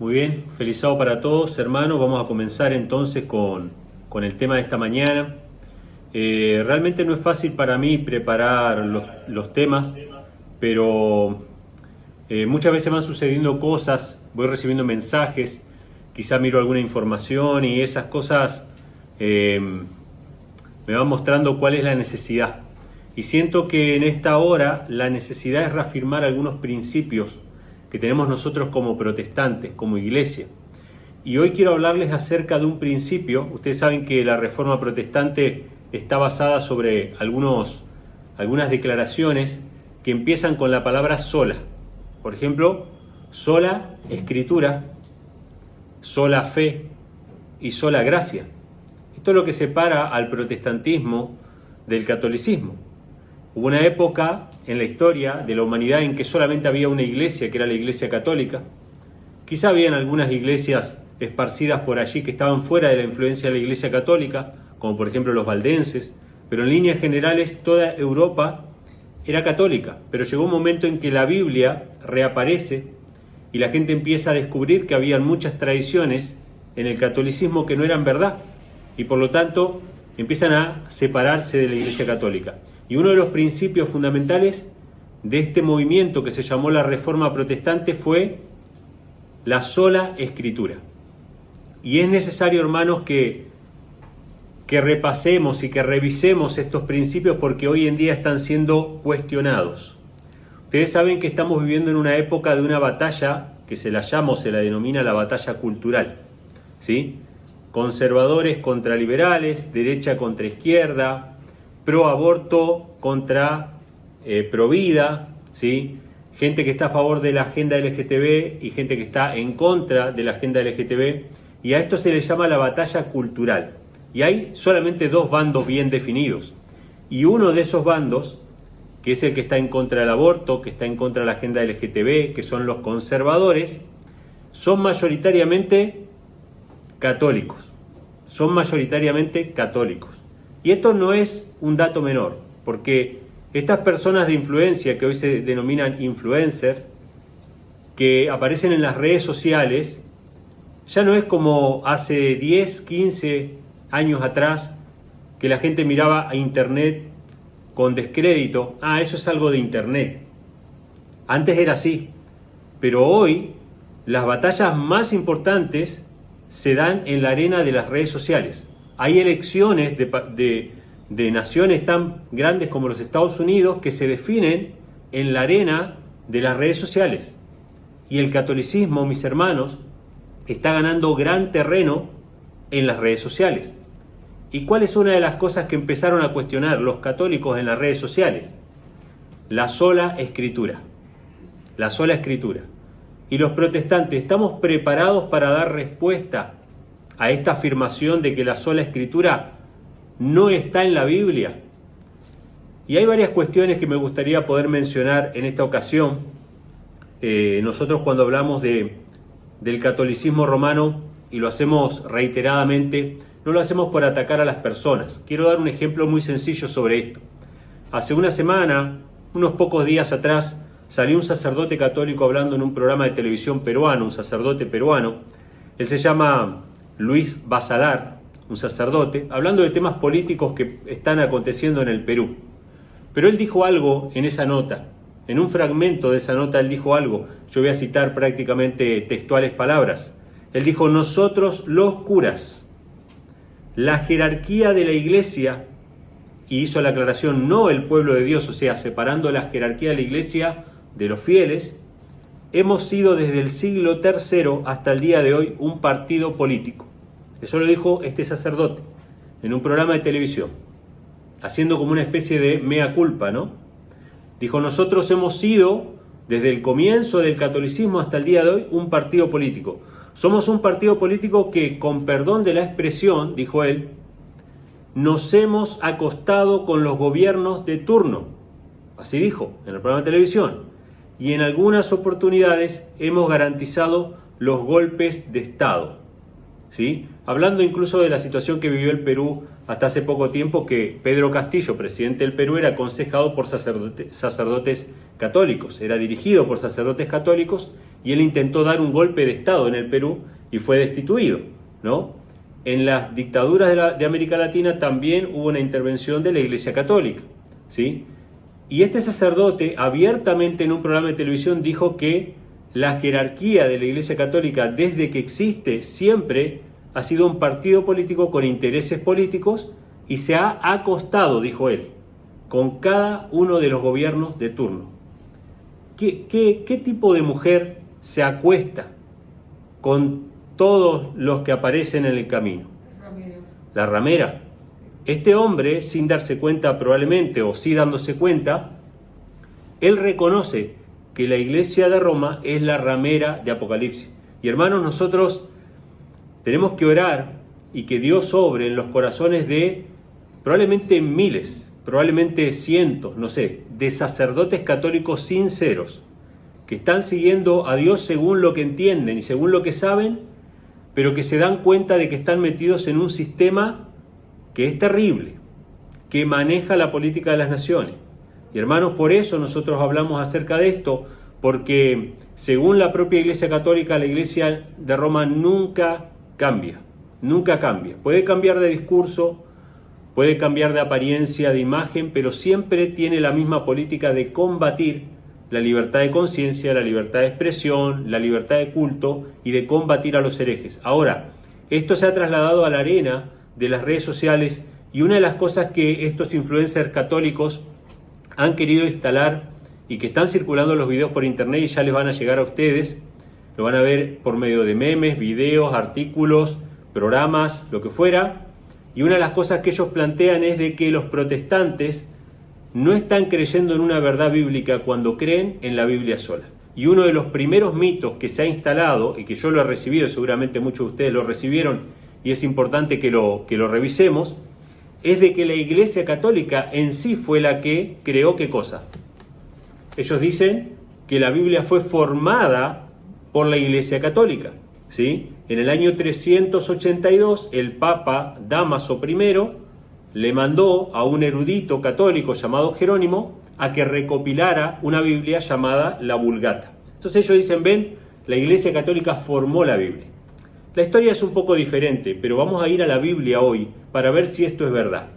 Muy bien, feliz sábado para todos, hermanos. Vamos a comenzar entonces con el tema de esta mañana. Realmente no es fácil para mí preparar los temas, pero muchas veces van sucediendo cosas, voy recibiendo mensajes, quizá miro alguna información y esas cosas me van mostrando cuál es la necesidad. Y siento que en esta hora la necesidad es reafirmar algunos principios que tenemos nosotros como protestantes, como iglesia. Y hoy quiero hablarles acerca de un principio. Ustedes saben que la Reforma Protestante está basada sobre algunas declaraciones que empiezan con la palabra sola. Por ejemplo, sola escritura, sola fe y sola gracia. Esto es lo que separa al protestantismo del catolicismo. Hubo una época en la historia de la humanidad en que solamente había una iglesia, que era la Iglesia Católica. Quizá habían algunas iglesias esparcidas por allí que estaban fuera de la influencia de la Iglesia Católica, como por ejemplo los valdenses, pero en líneas generales toda Europa era católica. Pero llegó un momento en que la Biblia reaparece y la gente empieza a descubrir que habían muchas tradiciones en el catolicismo que no eran verdad, y por lo tanto empiezan a separarse de la Iglesia Católica. Y uno de los principios fundamentales de este movimiento que se llamó la Reforma Protestante fue la sola escritura. Y es necesario, hermanos, que repasemos y que revisemos estos principios porque hoy en día están siendo cuestionados. Ustedes saben que estamos viviendo en una época de una batalla que se la denomina la batalla cultural, ¿sí? Conservadores contra liberales, derecha contra izquierda, pro aborto contra pro vida, ¿sí? Gente que está a favor de la agenda LGTB y gente que está en contra de la agenda LGTB, y a esto se le llama la batalla cultural. Y hay solamente dos bandos bien definidos, y uno de esos bandos, que es el que está en contra del aborto, que está en contra de la agenda LGTB, que son los conservadores, son mayoritariamente católicos. Y esto no es un dato menor, porque estas personas de influencia, que hoy se denominan influencers, que aparecen en las redes sociales, ya no es como hace 10, 15 años atrás, que la gente miraba a internet con descrédito. Eso es algo de internet. Antes era así, pero hoy las batallas más importantes se dan en la arena de las redes sociales. Hay elecciones de naciones tan grandes como los Estados Unidos que se definen en la arena de las redes sociales. Y el catolicismo, mis hermanos, está ganando gran terreno en las redes sociales. ¿Y cuál es una de las cosas que empezaron a cuestionar los católicos en las redes sociales? La sola escritura. La sola escritura. Y los protestantes, ¿estamos preparados para dar respuesta a esta afirmación de que la sola escritura no está en la Biblia? Y hay varias cuestiones que me gustaría poder mencionar en esta ocasión. Nosotros cuando hablamos del catolicismo romano, y lo hacemos reiteradamente, no lo hacemos por atacar a las personas. Quiero dar un ejemplo muy sencillo sobre esto. Hace una semana, unos pocos días atrás, salió un sacerdote católico hablando en un programa de televisión peruano, un sacerdote peruano. Él se llama Luis Basalar, un sacerdote, hablando de temas políticos que están aconteciendo en el Perú. Pero él dijo algo en esa nota, en un fragmento de esa nota él dijo algo, yo voy a citar prácticamente textuales palabras. Él dijo: nosotros los curas, la jerarquía de la iglesia, y hizo la aclaración, no el pueblo de Dios, o sea, separando la jerarquía de la iglesia de los fieles, hemos sido desde el siglo III hasta el día de hoy un partido político. Eso lo dijo este sacerdote en un programa de televisión, haciendo como una especie de mea culpa, ¿no? Dijo: nosotros hemos sido, desde el comienzo del catolicismo hasta el día de hoy, un partido político. Somos un partido político que, con perdón de la expresión, dijo él, nos hemos acostado con los gobiernos de turno. Así dijo en el programa de televisión. Y en algunas oportunidades hemos garantizado los golpes de Estado, ¿sí? Hablando incluso de la situación que vivió el Perú hasta hace poco tiempo, que Pedro Castillo, presidente del Perú, era aconsejado por sacerdotes católicos, era dirigido por sacerdotes católicos, y él intentó dar un golpe de Estado en el Perú y fue destituido, ¿no? En las dictaduras de América Latina también hubo una intervención de la Iglesia Católica, ¿sí? Y este sacerdote abiertamente en un programa de televisión dijo que la jerarquía de la Iglesia Católica desde que existe siempre ha sido un partido político con intereses políticos y se ha acostado, dijo él, con cada uno de los gobiernos de turno. ¿Qué tipo de mujer se acuesta con todos los que aparecen en el camino? La ramera. Este hombre, sin darse cuenta probablemente, o sí dándose cuenta, él reconoce que la iglesia de Roma es la ramera de Apocalipsis. Y hermanos, nosotros tenemos que orar y que Dios obre en los corazones de probablemente miles, probablemente cientos, no sé, de sacerdotes católicos sinceros, que están siguiendo a Dios según lo que entienden y según lo que saben, pero que se dan cuenta de que están metidos en un sistema que es terrible, que maneja la política de las naciones. Y hermanos, por eso nosotros hablamos acerca de esto, porque según la propia Iglesia Católica, la Iglesia de Roma nunca cambia, nunca cambia. Puede cambiar de discurso, puede cambiar de apariencia, de imagen, pero siempre tiene la misma política de combatir la libertad de conciencia, la libertad de expresión, la libertad de culto y de combatir a los herejes. Ahora, esto se ha trasladado a la arena de las redes sociales y una de las cosas que estos influencers católicos han querido instalar y que están circulando los videos por internet y ya les van a llegar a ustedes, lo van a ver por medio de memes, videos, artículos, programas, lo que fuera, y una de las cosas que ellos plantean es de que los protestantes no están creyendo en una verdad bíblica cuando creen en la Biblia sola. Y uno de los primeros mitos que se ha instalado, y que yo lo he recibido, seguramente muchos de ustedes lo recibieron, y es importante que lo revisemos, es de que la Iglesia Católica en sí fue la que creó ¿qué cosa? Ellos dicen que la Biblia fue formada por la Iglesia Católica, ¿sí? En el año 382, el Papa Dámaso I le mandó a un erudito católico llamado Jerónimo a que recopilara una Biblia llamada la Vulgata. Entonces ellos dicen, ven, la Iglesia Católica formó la Biblia. La historia es un poco diferente, pero vamos a ir a la Biblia hoy para ver si esto es verdad,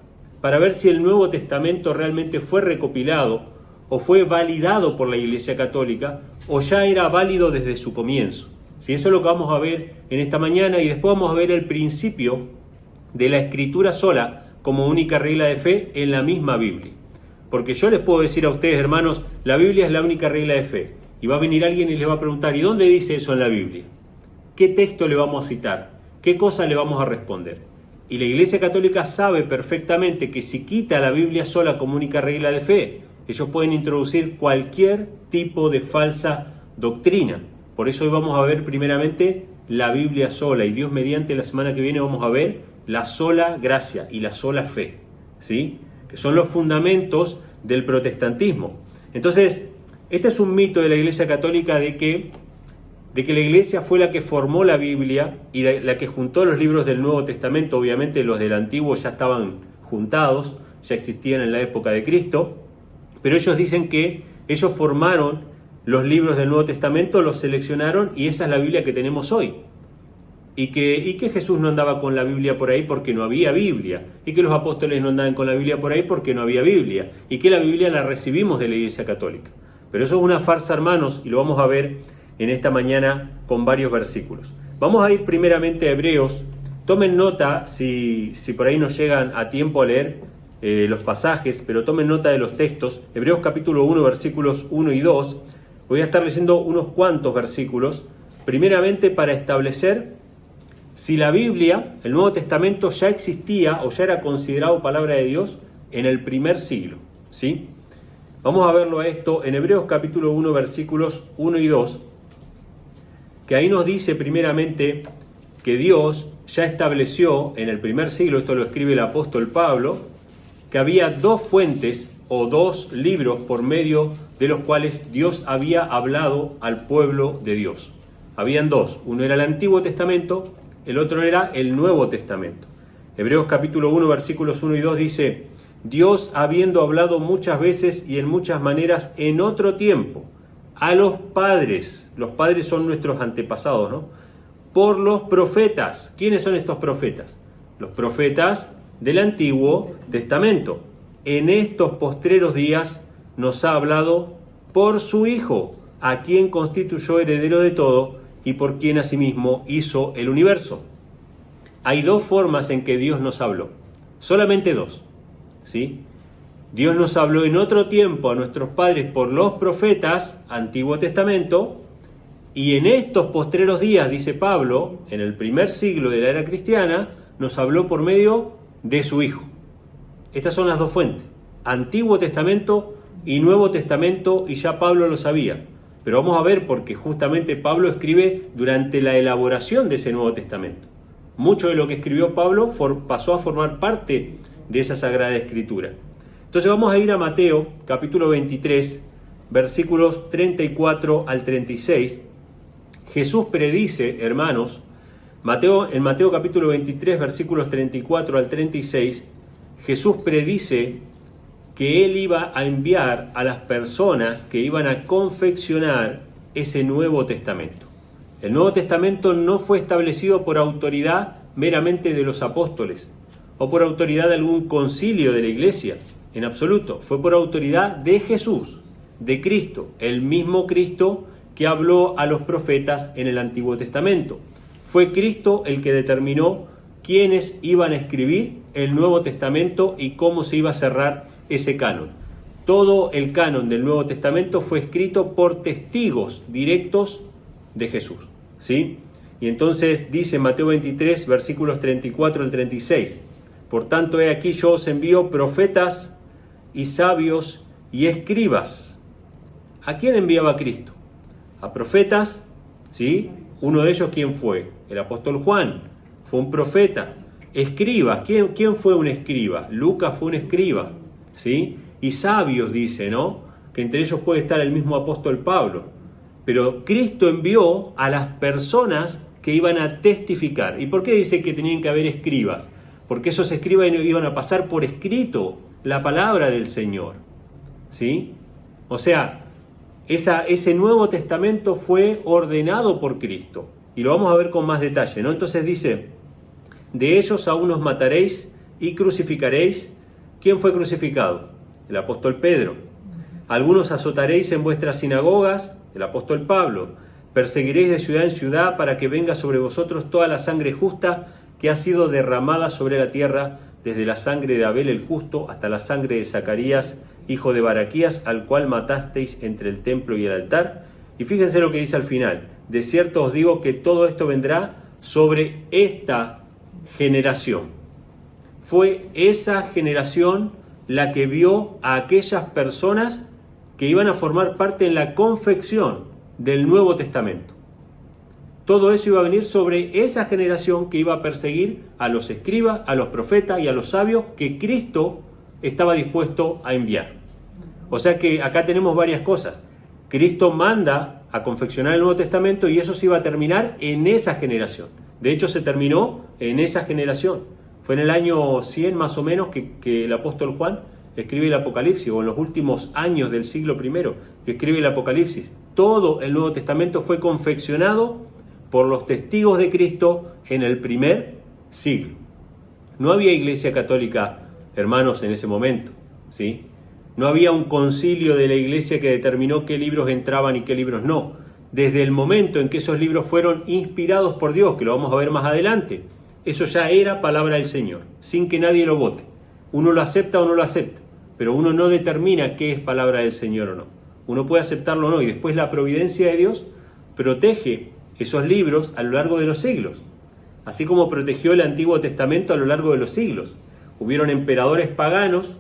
para ver si el Nuevo Testamento realmente fue recopilado o fue validado por la Iglesia Católica o ya era válido desde su comienzo. Si eso es lo que vamos a ver en esta mañana y después vamos a ver el principio de la Escritura sola como única regla de fe en la misma Biblia. Porque yo les puedo decir a ustedes, hermanos, la Biblia es la única regla de fe. Y va a venir alguien y les va a preguntar, ¿y dónde dice eso en la Biblia? ¿Qué texto le vamos a citar? ¿Qué cosa le vamos a responder? Y la Iglesia Católica sabe perfectamente que si quita la Biblia sola como única regla de fe, ellos pueden introducir cualquier tipo de falsa doctrina. Por eso hoy vamos a ver primeramente la Biblia sola y Dios mediante la semana que viene vamos a ver la sola gracia y la sola fe, ¿sí? Que son los fundamentos del protestantismo. Entonces, este es un mito de la Iglesia Católica de que la Iglesia fue la que formó la Biblia y la que juntó los libros del Nuevo Testamento. Obviamente los del Antiguo ya estaban juntados, ya existían en la época de Cristo, pero ellos dicen que ellos formaron los libros del Nuevo Testamento, los seleccionaron y esa es la Biblia que tenemos hoy. Y que Jesús no andaba con la Biblia por ahí porque no había Biblia, y que los apóstoles no andaban con la Biblia por ahí porque no había Biblia, y que la Biblia la recibimos de la Iglesia Católica. Pero eso es una farsa, hermanos, y lo vamos a ver en esta mañana con varios versículos. Vamos a ir primeramente a Hebreos. Tomen nota, si por ahí no llegan a tiempo a leer los pasajes, pero tomen nota de los textos. Hebreos capítulo 1, versículos 1 y 2. Voy a estar leyendo unos cuantos versículos, primeramente para establecer si la Biblia, el Nuevo Testamento, ya existía o ya era considerado palabra de Dios en el primer siglo, ¿sí? Vamos a verlo a esto en Hebreos capítulo 1, versículos 1 y 2, que ahí nos dice primeramente que Dios ya estableció en el primer siglo, esto lo escribe el apóstol Pablo, que había dos fuentes o dos libros por medio de los cuales Dios había hablado al pueblo de Dios. Habían dos, uno era el Antiguo Testamento, el otro era el Nuevo Testamento. Hebreos capítulo 1, versículos 1 y 2 dice, Dios habiendo hablado muchas veces y en muchas maneras en otro tiempo, a los padres son nuestros antepasados, ¿no? Por los profetas. ¿Quiénes son estos profetas? Los profetas del Antiguo Testamento. En estos postreros días nos ha hablado por su Hijo, a quien constituyó heredero de todo y por quien asimismo hizo el universo. Hay dos formas en que Dios nos habló, solamente dos, ¿sí? Dios nos habló en otro tiempo a nuestros padres por los profetas, Antiguo Testamento, y en estos postreros días, dice Pablo, en el primer siglo de la era cristiana, nos habló por medio de su Hijo. Estas son las dos fuentes, Antiguo Testamento y Nuevo Testamento, y ya Pablo lo sabía. Pero vamos a ver porque justamente Pablo escribe durante la elaboración de ese Nuevo Testamento. Mucho de lo que escribió Pablo pasó a formar parte de esa Sagrada Escritura. Entonces vamos a ir a Mateo, capítulo 23, versículos 34 al 36. Jesús predice, hermanos, en Mateo capítulo 23, versículos 34 al 36, Jesús predice que Él iba a enviar a las personas que iban a confeccionar ese Nuevo Testamento. El Nuevo Testamento no fue establecido por autoridad meramente de los apóstoles o por autoridad de algún concilio de la iglesia, en absoluto. Fue por autoridad de Jesús, de Cristo, el mismo Cristo que habló a los profetas en el Antiguo Testamento. Fue Cristo el que determinó quiénes iban a escribir el Nuevo Testamento y cómo se iba a cerrar ese canon. Todo el canon del Nuevo Testamento fue escrito por testigos directos de Jesús, ¿sí? Y entonces dice Mateo 23, versículos 34 al 36, por tanto, he aquí yo os envío profetas y sabios y escribas. ¿A quién enviaba Cristo? A profetas, ¿sí? Uno de ellos, ¿quién fue? El apóstol Juan, fue un profeta. Escribas, ¿quién fue un escriba? Lucas fue un escriba, ¿sí? Y sabios, dice, ¿no? Que entre ellos puede estar el mismo apóstol Pablo. Pero Cristo envió a las personas que iban a testificar. ¿Y por qué dice que tenían que haber escribas? Porque esos escribas iban a pasar por escrito la palabra del Señor, ¿sí? O sea, ese Nuevo Testamento fue ordenado por Cristo. Y lo vamos a ver con más detalle, ¿no? Entonces dice, de ellos a unos mataréis y crucificaréis. ¿Quién fue crucificado? El apóstol Pedro. Algunos azotaréis en vuestras sinagogas, el apóstol Pablo. Perseguiréis de ciudad en ciudad para que venga sobre vosotros toda la sangre justa que ha sido derramada sobre la tierra, desde la sangre de Abel el justo hasta la sangre de Zacarías, hijo de Baraquías, al cual matasteis entre el templo y el altar. Y fíjense lo que dice al final. De cierto os digo que todo esto vendrá sobre esta generación. Fue esa generación la que vio a aquellas personas que iban a formar parte en la confección del Nuevo Testamento. Todo eso iba a venir sobre esa generación que iba a perseguir a los escribas, a los profetas y a los sabios que Cristo estaba dispuesto a enviar. O sea que acá tenemos varias cosas. Cristo manda a confeccionar el Nuevo Testamento y eso se iba a terminar en esa generación. De hecho, se terminó en esa generación. Fue en el año 100 más o menos que el apóstol Juan escribe el Apocalipsis, o en los últimos años del siglo I que escribe el Apocalipsis. Todo el Nuevo Testamento fue confeccionado por los testigos de Cristo en el primer siglo. No había iglesia católica, hermanos, en ese momento, ¿sí? No había un concilio de la iglesia que determinó qué libros entraban y qué libros no. Desde el momento en que esos libros fueron inspirados por Dios, que lo vamos a ver más adelante, eso ya era palabra del Señor, sin que nadie lo vote. Uno lo acepta o no lo acepta, pero uno no determina qué es palabra del Señor o no. Uno puede aceptarlo o no, y después la providencia de Dios protege esos libros a lo largo de los siglos, así como protegió el Antiguo Testamento a lo largo de los siglos. Hubieron emperadores paganos,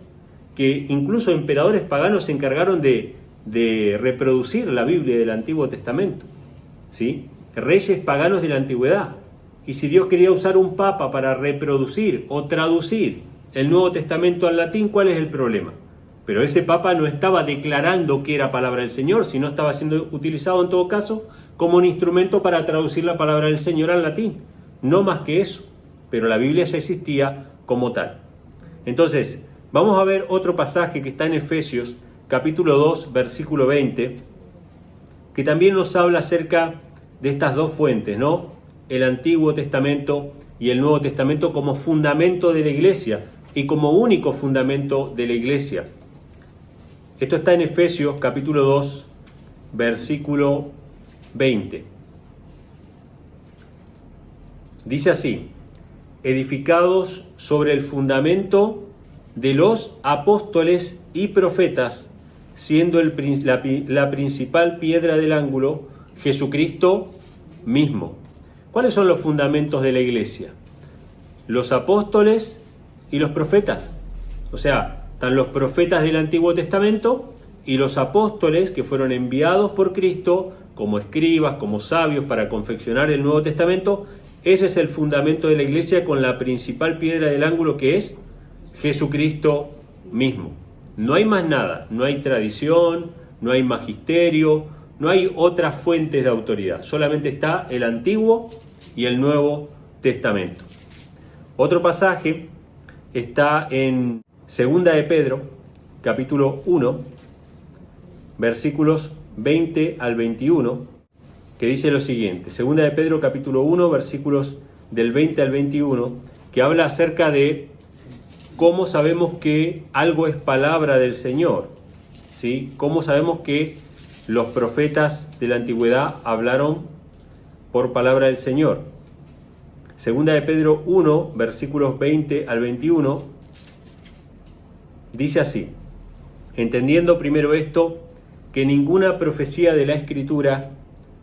que incluso emperadores paganos se encargaron de reproducir la Biblia del Antiguo Testamento, ¿sí? Reyes paganos de la antigüedad. Y si Dios quería usar un papa para reproducir o traducir el Nuevo Testamento al latín, ¿cuál es el problema? Pero ese papa no estaba declarando que era palabra del Señor, sino estaba siendo utilizado en todo caso como un instrumento para traducir la palabra del Señor al latín. No más que eso, pero la Biblia ya existía como tal. Entonces, vamos a ver otro pasaje que está en Efesios, capítulo 2, versículo 20. que también nos habla acerca de estas dos fuentes, ¿no? El Antiguo Testamento y el Nuevo Testamento como fundamento de la iglesia y como único fundamento de la iglesia. Esto está en Efesios capítulo 2, versículo 20. Dice así: edificados sobre el fundamento de los apóstoles y profetas, siendo la principal piedra del ángulo Jesucristo mismo. ¿Cuáles son los fundamentos de la iglesia? Los apóstoles y los profetas. O sea, están los profetas del Antiguo Testamento y los apóstoles que fueron enviados por Cristo como escribas, como sabios para confeccionar el Nuevo Testamento. Ese es el fundamento de la iglesia con la principal piedra del ángulo, que es Jesucristo mismo. No hay más nada, no hay tradición, no hay magisterio, no hay otras fuentes de autoridad. Solamente está el Antiguo y el Nuevo Testamento. Otro pasaje está en 2 de Pedro, capítulo 1, versículos 20 al 21, que dice lo siguiente. 2 de Pedro, capítulo 1, versículos del 20 al 21, que habla acerca de cómo sabemos que algo es palabra del Señor, ¿sí? Cómo sabemos que los profetas de la antigüedad hablaron por palabra del Señor. 2 de Pedro 1, versículos 20 al 21, dice así: entendiendo primero esto, que ninguna profecía de la Escritura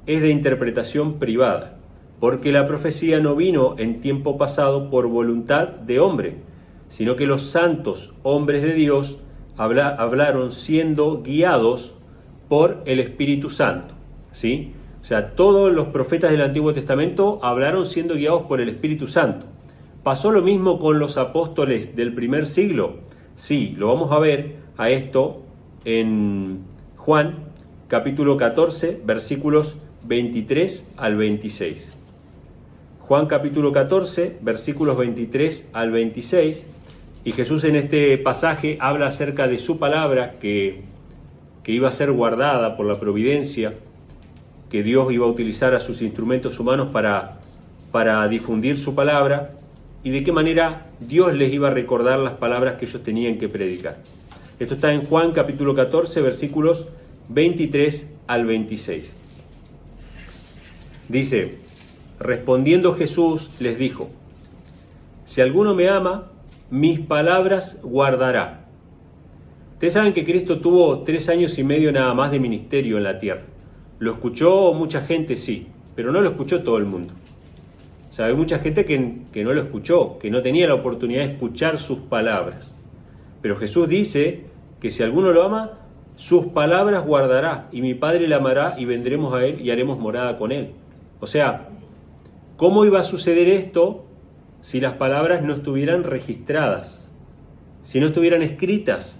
es de interpretación privada, porque la profecía no vino en tiempo pasado por voluntad de hombre, sino que los santos hombres de Dios hablaron siendo guiados por el Espíritu Santo, ¿sí? O sea, todos los profetas del Antiguo Testamento hablaron siendo guiados por el Espíritu Santo. ¿Pasó lo mismo con los apóstoles del primer siglo? Sí, lo vamos a ver a esto en Juan, capítulo 14, versículos 23 al 26. Juan capítulo 14, versículos 23 al 26, y Jesús en este pasaje habla acerca de su palabra que iba a ser guardada por la providencia, que Dios iba a utilizar a sus instrumentos humanos para difundir su palabra, y de qué manera Dios les iba a recordar las palabras que ellos tenían que predicar. Esto está en Juan capítulo 14, versículos 23 al 26. Dice: respondiendo Jesús les dijo: si alguno me ama, mis palabras guardará. Ustedes saben que Cristo tuvo 3 años y medio nada más de ministerio en la tierra. ¿Lo escuchó mucha gente? Sí, pero no lo escuchó todo el mundo. O sea, hay mucha gente que no lo escuchó, que no tenía la oportunidad de escuchar sus palabras. Pero Jesús dice que si alguno lo ama, sus palabras guardará, y mi Padre le amará, y vendremos a él y haremos morada con él. O sea, ¿cómo iba a suceder esto si las palabras no estuvieran registradas? Si no estuvieran escritas,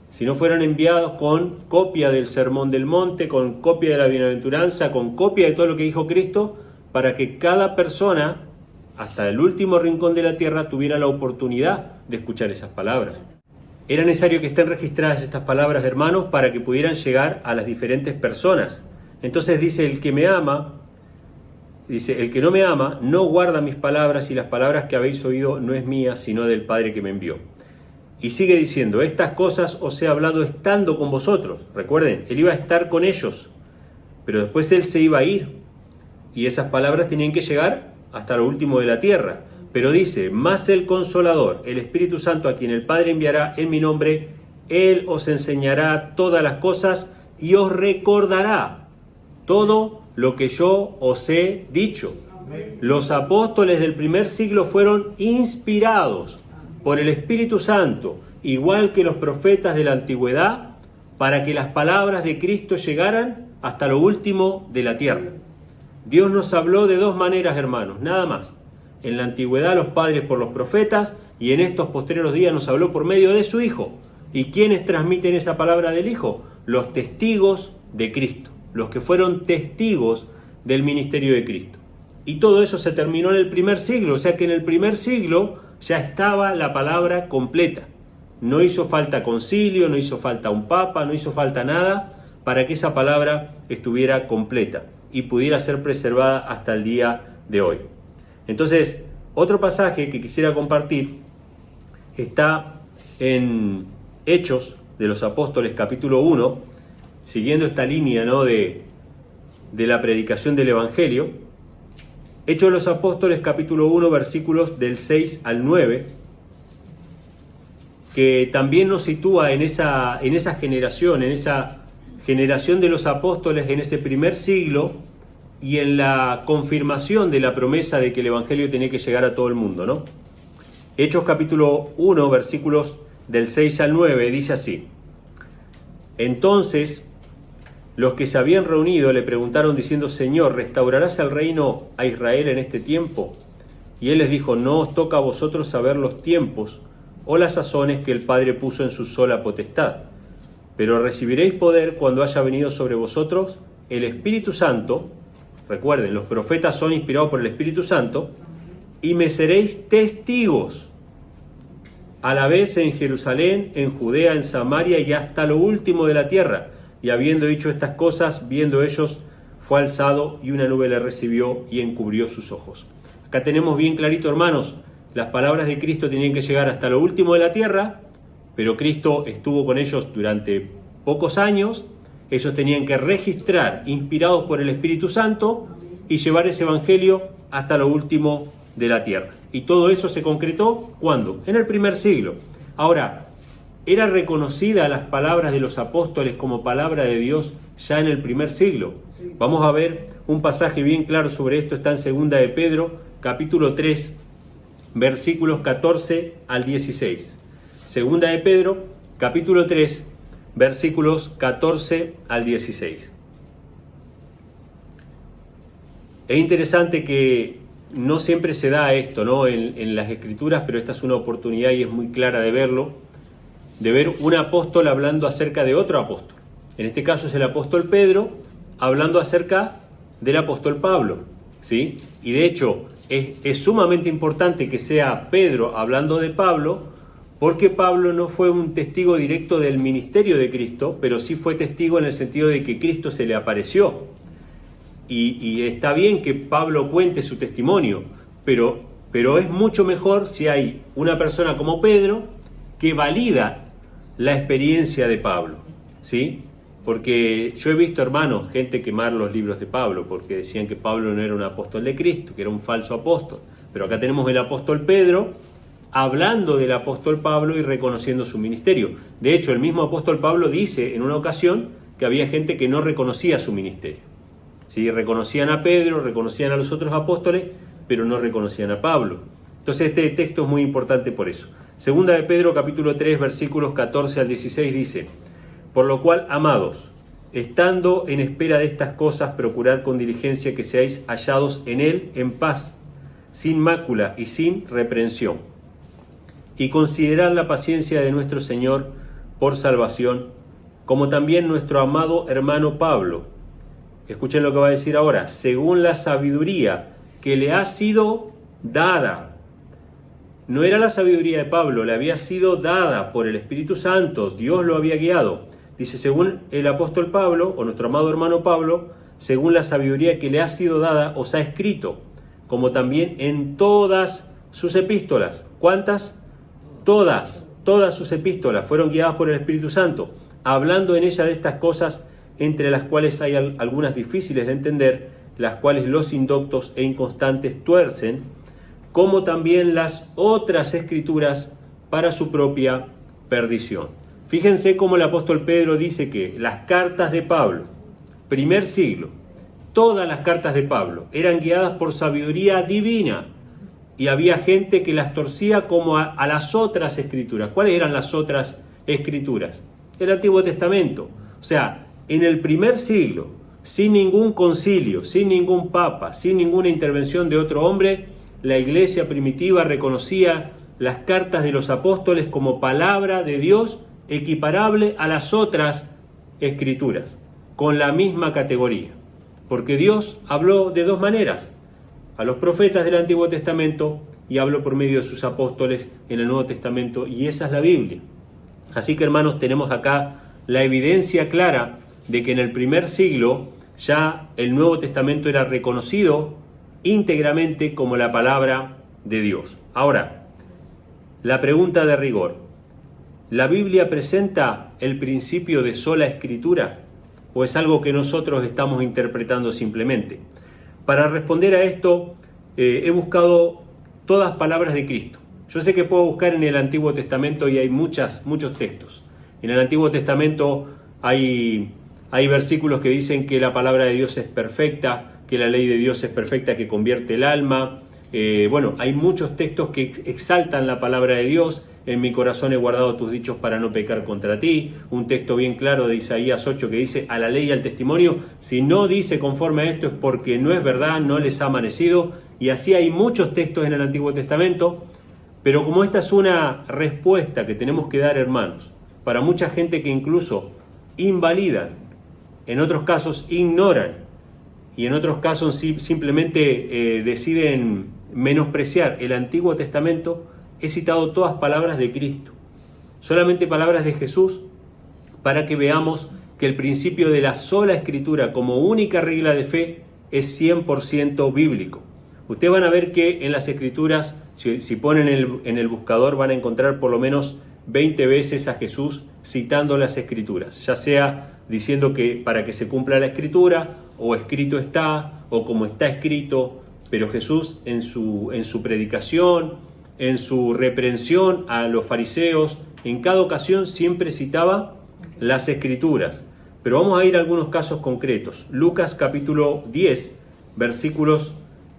si no fueran enviados con copia del Sermón del Monte, con copia de la Bienaventuranza, con copia de todo lo que dijo Cristo, para que cada persona, hasta el último rincón de la tierra, tuviera la oportunidad de escuchar esas palabras. Era necesario que estén registradas estas palabras, hermanos, para que pudieran llegar a las diferentes personas. Entonces dice: el que me ama, dice, el que no me ama, no guarda mis palabras, y las palabras que habéis oído no es mía, sino del Padre que me envió. Y sigue diciendo: estas cosas os he hablado estando con vosotros. Recuerden, él iba a estar con ellos, pero después él se iba a ir, y esas palabras tenían que llegar hasta lo último de la tierra. Pero dice: más el Consolador, el Espíritu Santo, a quien el Padre enviará en mi nombre, él os enseñará todas las cosas y os recordará todo lo que yo os he dicho. Los apóstoles del primer siglo fueron inspirados por el Espíritu Santo, igual que los profetas de la antigüedad, para que las palabras de Cristo llegaran hasta lo último de la tierra. Dios nos habló de 2 maneras, hermanos, nada más. En la antigüedad los padres por los profetas, y en estos postreros días nos habló por medio de su Hijo. ¿Y quiénes transmiten esa palabra del Hijo? Los testigos de Cristo, los que fueron testigos del ministerio de Cristo. Y todo eso se terminó en el primer siglo, o sea que en el primer siglo ya estaba la palabra completa. No hizo falta concilio, no hizo falta un papa, no hizo falta nada, para que esa palabra estuviera completa y pudiera ser preservada hasta el día de hoy. Entonces, otro pasaje que quisiera compartir está en Hechos de los Apóstoles capítulo 1, siguiendo esta línea, ¿no?, de la predicación del Evangelio. Hechos de los Apóstoles capítulo 1, versículos del 6 al 9, que también nos sitúa en esa generación de los apóstoles en ese primer siglo y en la confirmación de la promesa de que el Evangelio tenía que llegar a todo el mundo, ¿no? Hechos capítulo 1, versículos del 6 al 9, dice así: Entonces los que se habían reunido le preguntaron diciendo: Señor, ¿restaurarás el reino a Israel en este tiempo? Y él les dijo: No os toca a vosotros saber los tiempos o las sazones que el Padre puso en su sola potestad, pero recibiréis poder cuando haya venido sobre vosotros el Espíritu Santo. Recuerden, los profetas son inspirados por el Espíritu Santo, y me seréis testigos a la vez en Jerusalén, en Judea, en Samaria y hasta lo último de la tierra. Y habiendo dicho estas cosas, viendo ellos, fue alzado y una nube le recibió y encubrió sus ojos. Acá tenemos bien clarito, hermanos, las palabras de Cristo tenían que llegar hasta lo último de la tierra, pero Cristo estuvo con ellos durante pocos años. Ellos tenían que registrar, inspirados por el Espíritu Santo, y llevar ese Evangelio hasta lo último de la tierra. Y todo eso se concretó, ¿cuándo? En el primer siglo. Ahora, ¿era reconocida las palabras de los apóstoles como palabra de Dios ya en el primer siglo? Vamos a ver un pasaje bien claro sobre esto. Está en 2 de Pedro, capítulo 3, versículos 14 al 16. 2 de Pedro, capítulo 3, versículos 14 al 16. Es interesante que no siempre se da esto, ¿no?, en las Escrituras, pero esta es una oportunidad y es muy clara de verlo, de ver un apóstol hablando acerca de otro apóstol. En este caso es el apóstol Pedro hablando acerca del apóstol Pablo, ¿sí? Y de hecho es sumamente importante que sea Pedro hablando de Pablo, porque Pablo no fue un testigo directo del ministerio de Cristo, pero sí fue testigo en el sentido de que Cristo se le apareció. Y está bien que Pablo cuente su testimonio, pero es mucho mejor si hay una persona como Pedro que valida la experiencia de Pablo, ¿sí? Porque yo he visto, hermanos, gente quemar los libros de Pablo porque decían que Pablo no era un apóstol de Cristo, que era un falso apóstol. Pero acá tenemos el apóstol Pedro hablando del apóstol Pablo y reconociendo su ministerio. De hecho, el mismo apóstol Pablo dice en una ocasión que había gente que no reconocía su ministerio. ¿Sí? Reconocían a Pedro, reconocían a los otros apóstoles, pero no reconocían a Pablo. Entonces este texto es muy importante por eso. 2 de Pedro capítulo 3 versículos 14 al 16 dice: Por lo cual, amados, estando en espera de estas cosas, procurad con diligencia que seáis hallados en él en paz, sin mácula y sin reprensión. Y considerad la paciencia de nuestro Señor por salvación, como también nuestro amado hermano Pablo. Escuchen lo que va a decir ahora: según la sabiduría que le ha sido dada. No era la sabiduría de Pablo, le había sido dada por el Espíritu Santo, Dios lo había guiado. Dice, según el apóstol Pablo, o nuestro amado hermano Pablo, según la sabiduría que le ha sido dada, os ha escrito, como también en todas sus epístolas. ¿Cuántas? Todas sus epístolas fueron guiadas por el Espíritu Santo, hablando en ella de estas cosas, entre las cuales hay algunas difíciles de entender, las cuales los indoctos e inconstantes tuercen, como también las otras escrituras para su propia perdición. Fíjense cómo el apóstol Pedro dice que las cartas de Pablo, primer siglo, todas las cartas de Pablo eran guiadas por sabiduría divina, y había gente que las torcía como a las otras escrituras. ¿Cuáles eran las otras escrituras? El Antiguo Testamento. O sea, en el primer siglo, sin ningún concilio, sin ningún papa, sin ninguna intervención de otro hombre, la iglesia primitiva reconocía las cartas de los apóstoles como palabra de Dios equiparable a las otras escrituras, con la misma categoría. Porque Dios habló de dos maneras: a los profetas del Antiguo Testamento y habló por medio de sus apóstoles en el Nuevo Testamento, y esa es la Biblia. Así que, hermanos, tenemos acá la evidencia clara de que en el primer siglo ya el Nuevo Testamento era reconocido íntegramente como la palabra de Dios. Ahora, la pregunta de rigor: ¿la Biblia presenta el principio de sola escritura o es algo que nosotros estamos interpretando simplemente? Para responder a esto, he buscado todas palabras de Cristo. Yo sé que puedo buscar en el Antiguo Testamento y hay muchos textos. En el Antiguo Testamento hay versículos que dicen que la palabra de Dios es perfecta, que la ley de Dios es perfecta, que convierte el alma. Hay muchos textos que exaltan la palabra de Dios. En mi corazón he guardado tus dichos para no pecar contra ti. Un texto bien claro de Isaías 8 que dice: a la ley y al testimonio, si no dice conforme a esto es porque no es verdad, no les ha amanecido. Y así hay muchos textos en el Antiguo Testamento. Pero como esta es una respuesta que tenemos que dar, hermanos, para mucha gente que incluso invalidan, en otros casos ignoran, y en otros casos simplemente deciden menospreciar el Antiguo Testamento, he citado todas palabras de Cristo, solamente palabras de Jesús, para que veamos que el principio de la sola escritura como única regla de fe es 100% bíblico. Ustedes van a ver que en las escrituras, si ponen en el buscador, van a encontrar por lo menos 20 veces a Jesús citando las escrituras, ya sea diciendo que para que se cumpla la escritura, o escrito está, o como está escrito. Pero Jesús en su predicación, en su reprensión a los fariseos, en cada ocasión siempre citaba las escrituras. Pero vamos a ir a algunos casos concretos. Lucas capítulo 10, versículos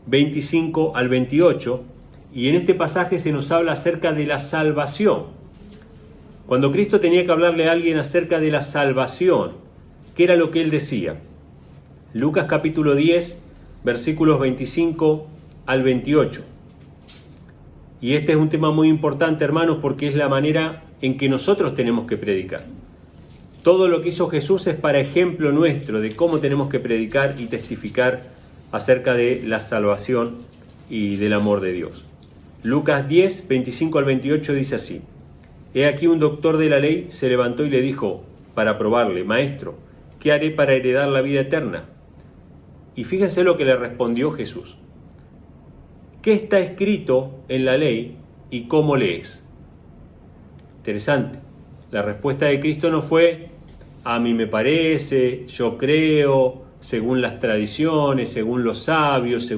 25 al 28, y en este pasaje se nos habla acerca de la salvación. Cuando Cristo tenía que hablarle a alguien acerca de la salvación, ¿qué era lo que él decía? Lucas capítulo 10, versículos 25 al 28. Y este es un tema muy importante, hermanos, porque es la manera en que nosotros tenemos que predicar. Todo lo que hizo Jesús es para ejemplo nuestro de cómo tenemos que predicar y testificar acerca de la salvación y del amor de Dios. Lucas 10, 25 al 28 dice así: He aquí un doctor de la ley se levantó y le dijo, para probarle: Maestro, ¿qué haré para heredar la vida eterna? Y fíjense lo que le respondió Jesús: ¿qué está escrito en la ley y cómo lees? Interesante. La respuesta de Cristo no fue: a mí me parece, yo creo, según las tradiciones, según los sabios,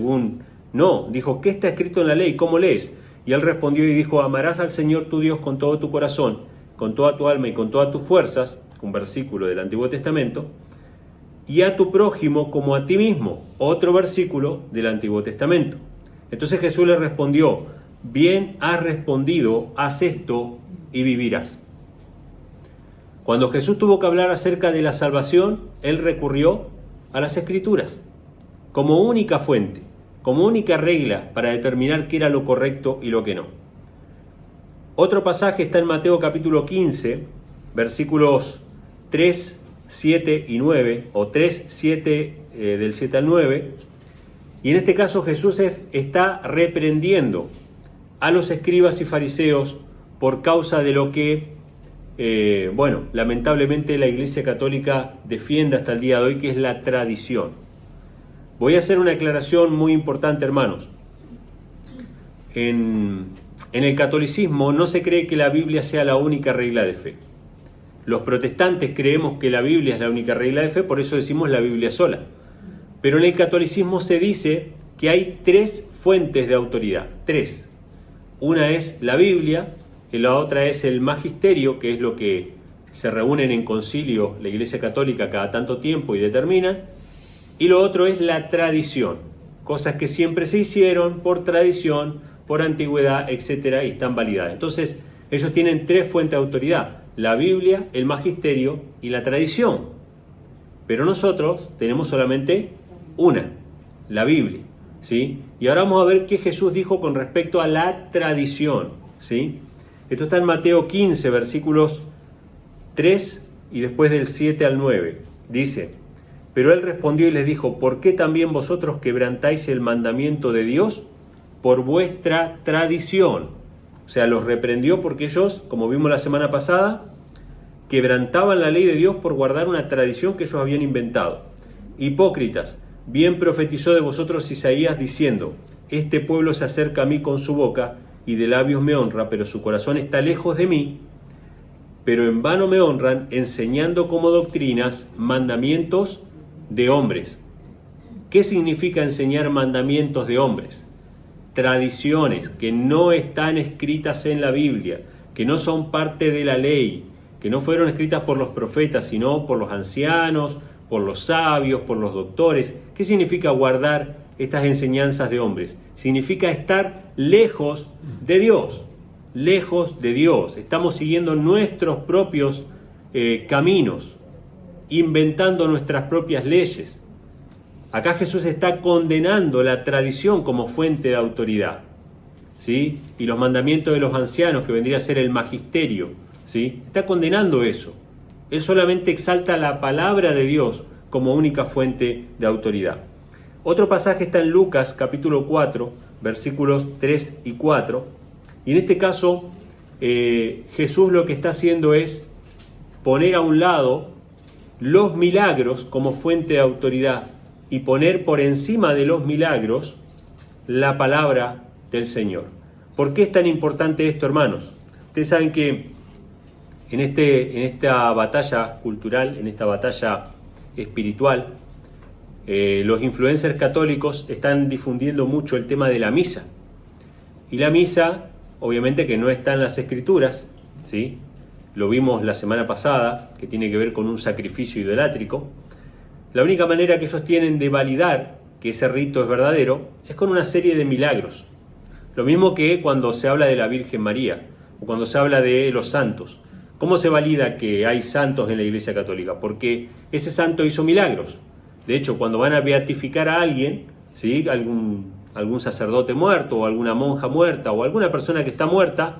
No, dijo: ¿qué está escrito en la ley? ¿Cómo lees? Y él respondió y dijo: amarás al Señor tu Dios con todo tu corazón, con toda tu alma y con todas tus fuerzas, un versículo del Antiguo Testamento, y a tu prójimo como a ti mismo, otro versículo del Antiguo Testamento. Entonces Jesús le respondió: bien has respondido, haz esto y vivirás. Cuando Jesús tuvo que hablar acerca de la salvación, él recurrió a las Escrituras como única fuente, como única regla para determinar qué era lo correcto y lo que no. Otro pasaje está en Mateo capítulo 15, versículos 3, 7 y 9, o 3, 7, del 7 al 9, y en este caso Jesús está reprendiendo a los escribas y fariseos por causa de lo que, lamentablemente la Iglesia Católica defiende hasta el día de hoy, que es la tradición. Voy a hacer una aclaración muy importante, hermanos. En el catolicismo no se cree que la Biblia sea la única regla de fe. Los protestantes creemos que la Biblia es la única regla de fe, por eso decimos la Biblia sola. Pero en el catolicismo se dice que hay 3 fuentes de autoridad, 3. Una es la Biblia, y la otra es el magisterio, que es lo que se reúnen en concilio la Iglesia Católica cada tanto tiempo y determinan, y lo otro es la tradición, cosas que siempre se hicieron por tradición, por antigüedad, etcétera, y están validadas. Entonces, ellos tienen 3 fuentes de autoridad: la Biblia, el magisterio y la tradición. Pero nosotros tenemos solamente una, la Biblia, ¿sí? Y ahora vamos a ver qué Jesús dijo con respecto a la tradición, ¿sí? Esto está en Mateo 15, versículos 3 y después del 7 al 9. Dice: pero él respondió y les dijo: ¿por qué también vosotros quebrantáis el mandamiento de Dios por vuestra tradición? O sea, los reprendió porque ellos, como vimos la semana pasada, quebrantaban la ley de Dios por guardar una tradición que ellos habían inventado. Hipócritas, bien profetizó de vosotros Isaías diciendo: este pueblo se acerca a mí con su boca y de labios me honra, pero su corazón está lejos de mí. Pero en vano me honran, enseñando como doctrinas mandamientos de hombres. ¿Qué significa enseñar mandamientos de hombres? Tradiciones que no están escritas en la Biblia, que no son parte de la ley, que no fueron escritas por los profetas, sino por los ancianos, por los sabios, por los doctores. ¿Qué significa guardar estas enseñanzas de hombres? Significa estar lejos de Dios, lejos de Dios. Estamos siguiendo nuestros propios caminos, inventando nuestras propias leyes. Acá Jesús está condenando la tradición como fuente de autoridad, ¿sí? Y los mandamientos de los ancianos, que vendría a ser el magisterio, ¿sí? Está condenando eso. Él solamente exalta la palabra de Dios como única fuente de autoridad. Otro pasaje está en Lucas capítulo 4, versículos 3 y 4. Y en este caso, Jesús lo que está haciendo es poner a un lado los milagros como fuente de autoridad y poner por encima de los milagros la palabra del Señor. ¿Por qué es tan importante esto, hermanos? Ustedes saben que en esta batalla cultural, en esta batalla espiritual, los influencers católicos están difundiendo mucho el tema de la misa. Y la misa, obviamente que no está en las Escrituras, ¿sí? Lo vimos la semana pasada, que tiene que ver con un sacrificio idolátrico. La única manera que ellos tienen de validar que ese rito es verdadero es con una serie de milagros. Lo mismo que cuando se habla de la Virgen María o cuando se habla de los santos. ¿Cómo se valida que hay santos en la Iglesia Católica? Porque ese santo hizo milagros. De hecho, cuando van a beatificar a alguien, ¿sí? algún sacerdote muerto o alguna monja muerta o alguna persona que está muerta,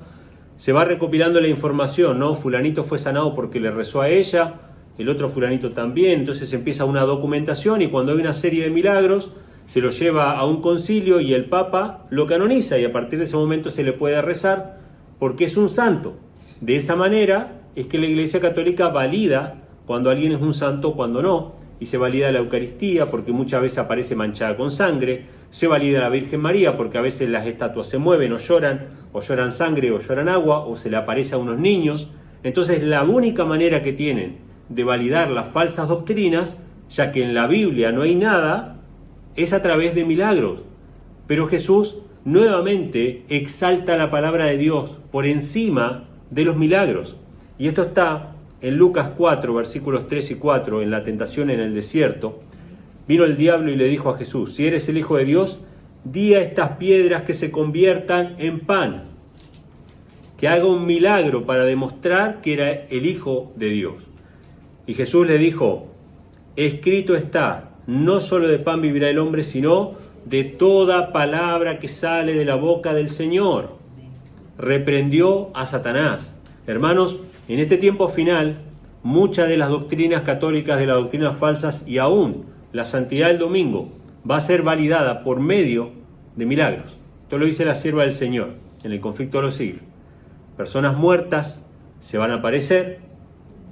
se va recopilando la información, ¿no? Fulanito fue sanado porque le rezó a ella, el otro fulanito también. Entonces empieza una documentación y cuando hay una serie de milagros se lo lleva a un concilio y el Papa lo canoniza y a partir de ese momento se le puede rezar porque es un santo. De esa manera es que la Iglesia Católica valida cuando alguien es un santo o cuando no, y se valida la Eucaristía porque muchas veces aparece manchada con sangre, se valida la Virgen María porque a veces las estatuas se mueven o lloran sangre o lloran agua o se le aparece a unos niños. Entonces la única manera que tienen de validar las falsas doctrinas, ya que en la Biblia no hay nada, es a través de milagros. Pero Jesús nuevamente exalta la palabra de Dios por encima de los milagros. Y esto está en Lucas 4, versículos 3 y 4, en la tentación en el desierto. Vino el diablo y le dijo a Jesús: si eres el Hijo de Dios, di a estas piedras que se conviertan en pan. Que haga un milagro para demostrar que era el Hijo de Dios. Y Jesús le dijo: escrito está, no solo de pan vivirá el hombre, sino de toda palabra que sale de la boca del Señor. Reprendió a Satanás. Hermanos, en este tiempo final, muchas de las doctrinas católicas, de las doctrinas falsas y aún la santidad del domingo va a ser validada por medio de milagros. Esto lo dice la sierva del Señor en el conflicto de los siglos. Personas muertas se van a aparecer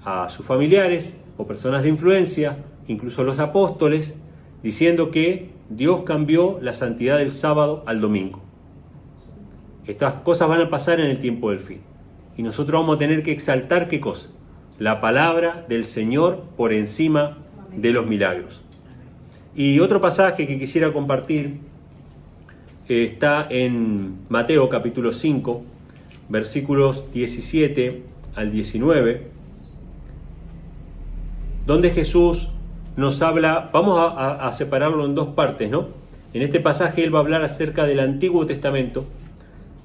a sus familiares o personas de influencia, incluso los apóstoles, diciendo que Dios cambió la santidad del sábado al domingo. Estas cosas van a pasar en el tiempo del fin. Y nosotros vamos a tener que exaltar ¿qué cosa? La palabra del Señor por encima de los milagros. Y otro pasaje que quisiera compartir está en Mateo capítulo 5, versículos 17 al 19, donde Jesús nos habla. Vamos a separarlo en dos partes, ¿no? En este pasaje Él va a hablar acerca del Antiguo Testamento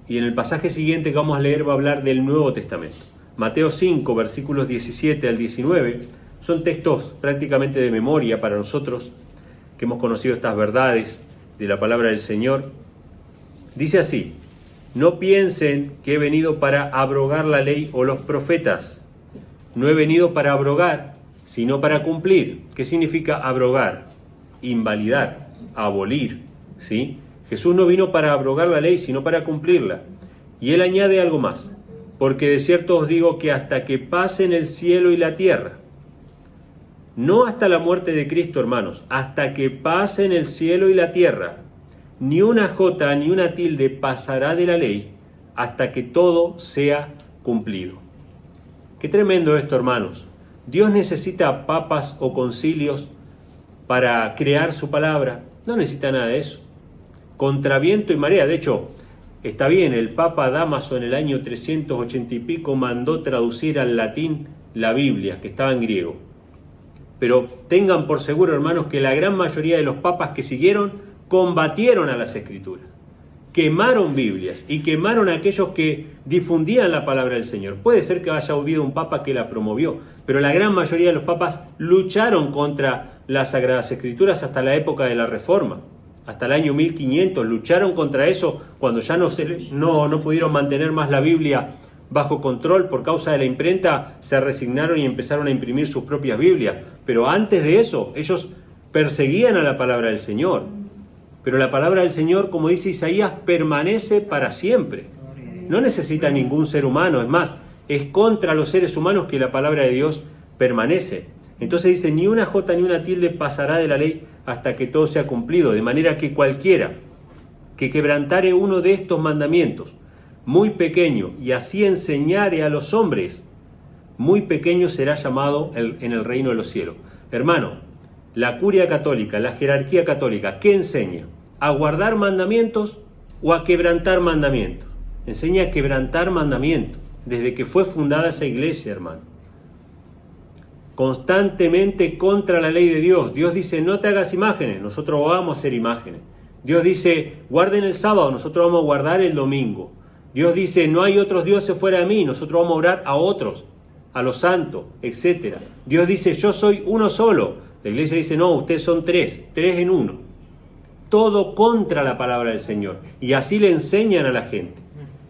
y en el pasaje siguiente que vamos a leer va a hablar del Nuevo Testamento. Mateo 5, versículos 17 al 19, son textos prácticamente de memoria para nosotros que hemos conocido estas verdades de la palabra del Señor. Dice así: no piensen que he venido para abrogar la ley o los profetas. No he venido para abrogar, sino para cumplir. ¿Qué significa abrogar? Invalidar, abolir, ¿sí? Jesús no vino para abrogar la ley, sino para cumplirla. Y Él añade algo más: porque de cierto os digo que hasta que pasen el cielo y la tierra, no hasta la muerte de Cristo, hermanos, hasta que pasen el cielo y la tierra, ni una jota ni una tilde pasará de la ley hasta que todo sea cumplido. Qué tremendo esto, hermanos. Dios necesita papas o concilios para crear su palabra. No necesita nada de eso. Contra viento y marea. De hecho, está bien, el Papa Dámaso en el año 380 y pico mandó traducir al latín la Biblia, que estaba en griego. Pero tengan por seguro, hermanos, que la gran mayoría de los papas que siguieron combatieron a las Escrituras. Quemaron Biblias y quemaron a aquellos que difundían la palabra del Señor. Puede ser que haya habido un papa que la promovió, pero la gran mayoría de los papas lucharon contra las Sagradas Escrituras hasta la época de la Reforma. Hasta el año 1500 lucharon contra eso cuando ya no pudieron mantener más la Biblia bajo control por causa de la imprenta, se resignaron y empezaron a imprimir sus propias Biblias. Pero antes de eso, ellos perseguían a la palabra del Señor. Pero la palabra del Señor, como dice Isaías, permanece para siempre. No necesita ningún ser humano, es más, es contra los seres humanos que la palabra de Dios permanece. Entonces dice, ni una jota ni una tilde pasará de la ley hasta que todo sea cumplido, de manera que cualquiera que quebrantare uno de estos mandamientos, muy pequeño, y así enseñare a los hombres, muy pequeño será llamado en el reino de los cielos. Hermano, la curia católica, la jerarquía católica, ¿qué enseña? ¿A guardar mandamientos o a quebrantar mandamientos? Enseña a quebrantar mandamientos, desde que fue fundada esa iglesia, hermano. Constantemente contra la ley de Dios. Dios dice, no te hagas imágenes, nosotros vamos a hacer imágenes. Dios dice, guarden el sábado, nosotros vamos a guardar el domingo. Dios dice, no hay otros dioses fuera de mí, nosotros vamos a orar a otros, a los santos, etc. Dios dice, yo soy uno solo. La iglesia dice, no, ustedes son tres en uno. Todo contra la palabra del Señor. Y así le enseñan a la gente.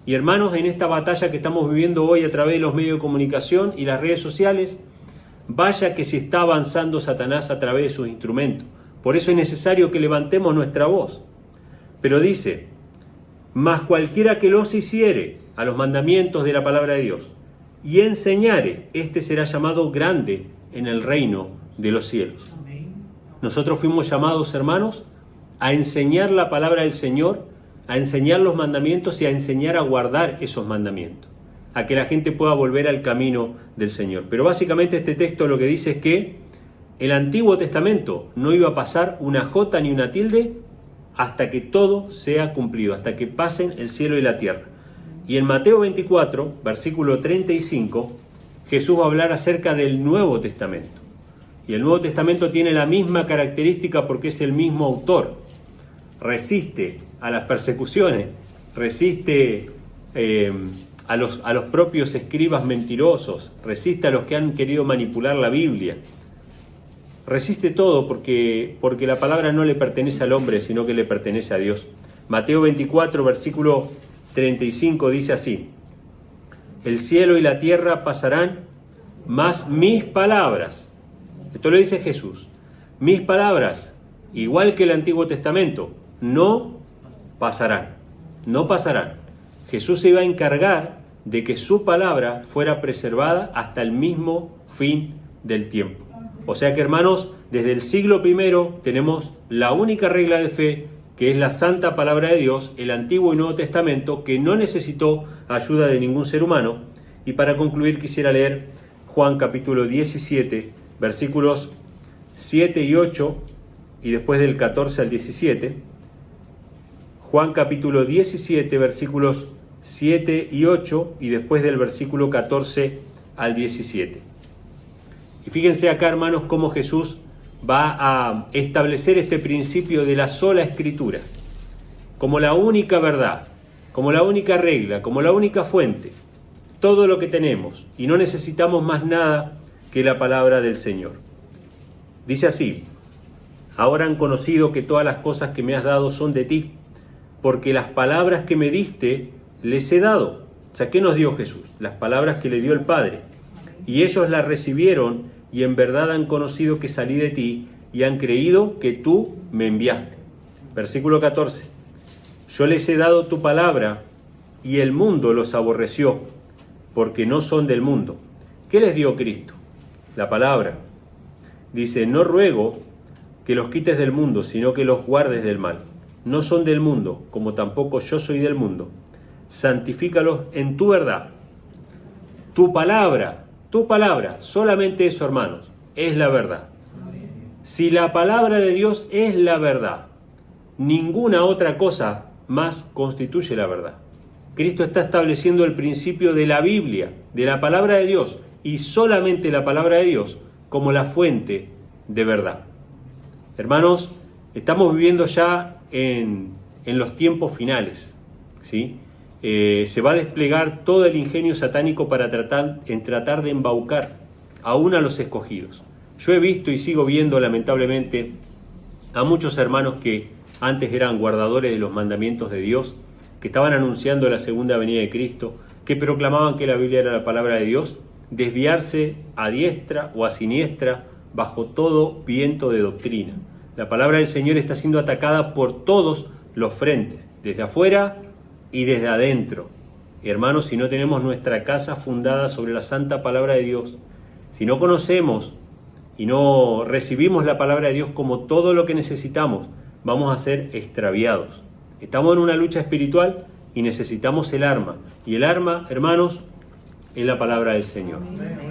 Y hermanos, en esta batalla que estamos viviendo hoy a través de los medios de comunicación y las redes sociales, vaya que se está avanzando Satanás a través de sus instrumentos. Por eso es necesario que levantemos nuestra voz. Pero dice, mas cualquiera que los hiciere a los mandamientos de la palabra de Dios y enseñare, este será llamado grande en el reino de los cielos. Nosotros fuimos llamados, hermanos, a enseñar la palabra del Señor, a enseñar los mandamientos y a enseñar a guardar esos mandamientos, a que la gente pueda volver al camino del Señor. Pero básicamente este texto lo que dice es que el Antiguo Testamento no iba a pasar una jota ni una tilde hasta que todo sea cumplido, hasta que pasen el cielo y la tierra. Y en Mateo 24, versículo 35, Jesús va a hablar acerca del Nuevo Testamento. Y el Nuevo Testamento tiene la misma característica porque es el mismo autor. Resiste a las persecuciones, resiste a los propios escribas mentirosos, resiste a los que han querido manipular la Biblia. Resiste todo porque la palabra no le pertenece al hombre, sino que le pertenece a Dios. Mateo 24, versículo 35 dice así: el cielo y la tierra pasarán, mas mis palabras, esto lo dice Jesús, mis palabras, igual que el Antiguo Testamento, no pasarán, no pasarán. Jesús se iba a encargar de que su palabra fuera preservada hasta el mismo fin del tiempo. O sea que, hermanos, desde el siglo I tenemos la única regla de fe, que es la santa palabra de Dios, el Antiguo y Nuevo Testamento, que no necesitó ayuda de ningún ser humano. Y para concluir quisiera leer Juan capítulo 17, versículos 7 y 8, y después del 14 al 17. Juan capítulo 17, versículos 7 y 8, y después del versículo 14 al 17. Y fíjense acá, hermanos, cómo Jesús va a establecer este principio de la sola Escritura como la única verdad, como la única regla, como la única fuente. Todo lo que tenemos, y no necesitamos más nada que la palabra del Señor. Dice así: ahora han conocido que todas las cosas que me has dado son de ti, porque las palabras que me diste les he dado. O sea, ¿qué nos dio Jesús? Las palabras que le dio el Padre. Y ellos las recibieron y en verdad han conocido que salí de ti y han creído que tú me enviaste. Versículo 14. Yo les he dado tu palabra y el mundo los aborreció, porque no son del mundo. ¿Qué les dio Cristo? La palabra. Dice, no ruego que los quites del mundo, sino que los guardes del mal. No son del mundo, como tampoco yo soy del mundo. Santifícalos en tu verdad. Tu palabra, solamente eso, hermanos, es la verdad. Si la palabra de Dios es la verdad, ninguna otra cosa más constituye la verdad. Cristo está estableciendo el principio de la Biblia, de la palabra de Dios, y solamente la palabra de Dios como la fuente de verdad. Hermanos, estamos viviendo ya en los tiempos finales, ¿sí? Se va a desplegar todo el ingenio satánico para tratar de embaucar aún a los escogidos. Yo he visto y sigo viendo, lamentablemente, a muchos hermanos que antes eran guardadores de los mandamientos de Dios, que estaban anunciando la segunda venida de Cristo, que proclamaban que la Biblia era la palabra de Dios, desviarse a diestra o a siniestra bajo todo viento de doctrina. La palabra del Señor está siendo atacada por todos los frentes, desde afuera y desde adentro. Hermanos, si no tenemos nuestra casa fundada sobre la santa palabra de Dios, si no conocemos y no recibimos la palabra de Dios como todo lo que necesitamos, vamos a ser extraviados. Estamos en una lucha espiritual y necesitamos el arma. Y el arma, hermanos, es la palabra del Señor.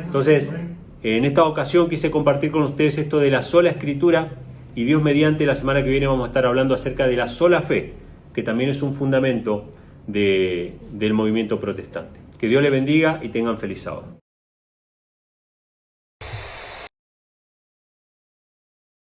Entonces, en esta ocasión quise compartir con ustedes esto de la sola escritura, y Dios mediante, la semana que viene vamos a estar hablando acerca de la sola fe, que también es un fundamento del movimiento protestante. Que Dios le bendiga y tengan feliz sábado.